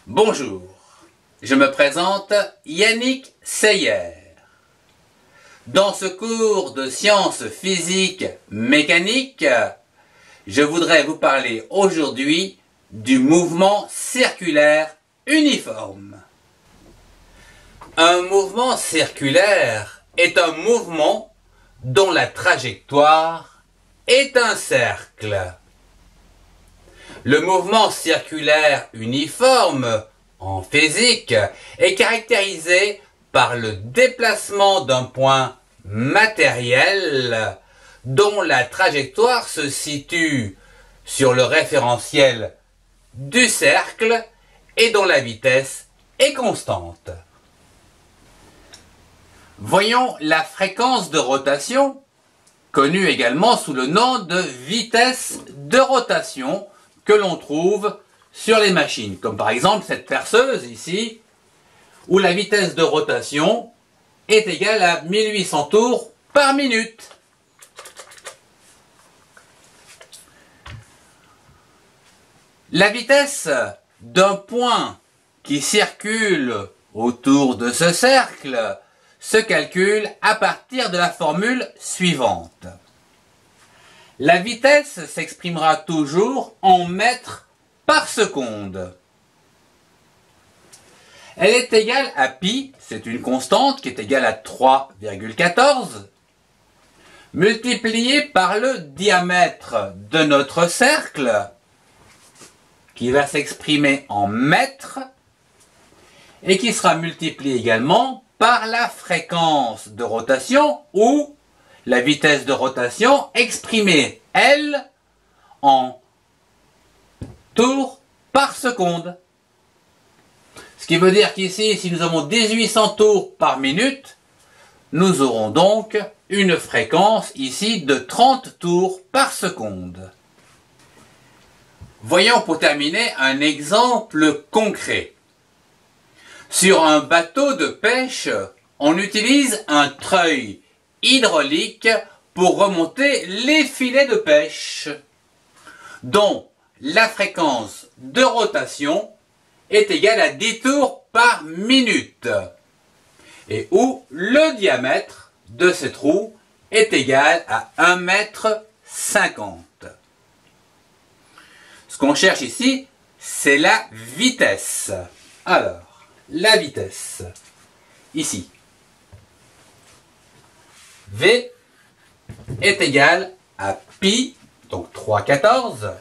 Bonjour, je me présente Yannick Seyer. Dans ce cours de sciences physiques mécaniques, je voudrais vous parler aujourd'hui du mouvement circulaire uniforme. Un mouvement circulaire est un mouvement dont la trajectoire est un cercle. Le mouvement circulaire uniforme, en physique, est caractérisé par le déplacement d'un point matériel dont la trajectoire se situe sur le référentiel du cercle et dont la vitesse est constante. Voyons la fréquence de rotation, connue également sous le nom de vitesse de rotation, que l'on trouve sur les machines, comme par exemple cette perceuse ici, où la vitesse de rotation est égale à 1800 tours par minute. La vitesse d'un point qui circule autour de ce cercle se calcule à partir de la formule suivante. La vitesse s'exprimera toujours en mètres par seconde. Elle est égale à pi, c'est une constante qui est égale à 3,14, multipliée par le diamètre de notre cercle, qui va s'exprimer en mètres, et qui sera multiplié également par la fréquence de rotation ou la vitesse de rotation exprimée, elle, en tours par seconde. Ce qui veut dire qu'ici, si nous avons 1800 tours par minute, nous aurons donc une fréquence ici de 30 tours par seconde. Voyons pour terminer un exemple concret. Sur un bateau de pêche, on utilise un treuil hydraulique pour remonter les filets de pêche, dont la fréquence de rotation est égale à 10 tours par minute, et où le diamètre de ce trou est égal à 1,50 m. Ce qu'on cherche ici, c'est la vitesse. Alors, la vitesse, ici, V est égal à pi, donc 3,14,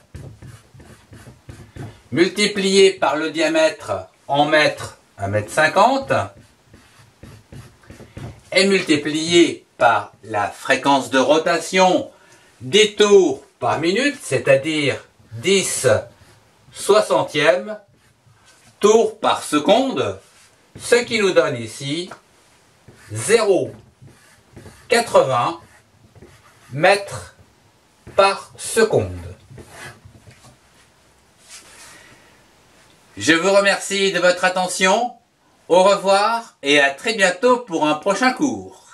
multiplié par le diamètre en mètres, 1,50 m, et multiplié par la fréquence de rotation des tours par minute, c'est-à-dire 10 soixantièmes tours par seconde, ce qui nous donne ici 0,80 mètres par seconde. Je vous remercie de votre attention. Au revoir et à très bientôt pour un prochain cours.